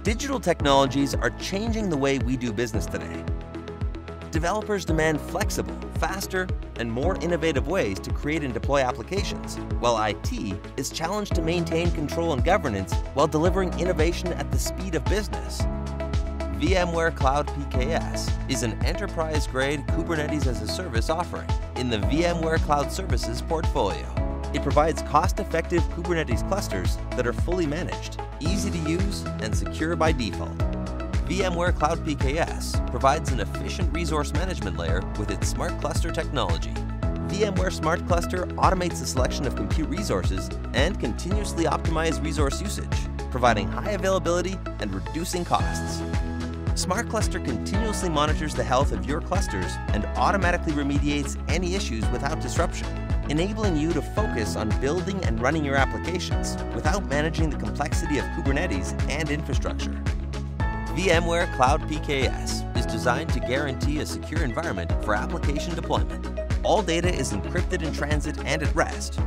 Digital technologies are changing the way we do business today. Developers demand flexible, faster, and more innovative ways to create and deploy applications, while IT is challenged to maintain control and governance while delivering innovation at the speed of business. VMware Cloud PKS is an enterprise-grade Kubernetes as a service offering in the VMware Cloud Services portfolio. It provides cost-effective Kubernetes clusters that are fully managed, easy to use, and secure by default. VMware Cloud PKS provides an efficient resource management layer with its Smart Cluster technology. VMware Smart Cluster automates the selection of compute resources and continuously optimizes resource usage, providing high availability and reducing costs. Smart Cluster continuously monitors the health of your clusters and automatically remediates any issues without disruption, enabling you to focus on building and running your applications without managing the complexity of Kubernetes and infrastructure. VMware Cloud PKS is designed to guarantee a secure environment for application deployment. All data is encrypted in transit and at rest.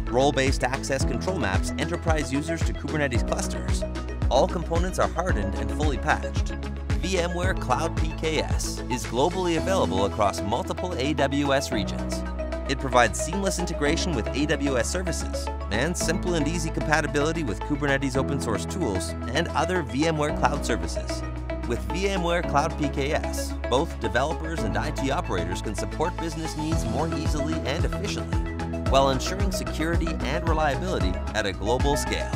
Role-based access control maps enterprise users to Kubernetes clusters. All components are hardened and fully patched. VMware Cloud PKS is globally available across multiple AWS regions. It provides seamless integration with AWS services and simple and easy compatibility with Kubernetes open source tools and other VMware Cloud services. With VMware Cloud PKS, both developers and IT operators can support business needs more easily and efficiently, while ensuring security and reliability at a global scale.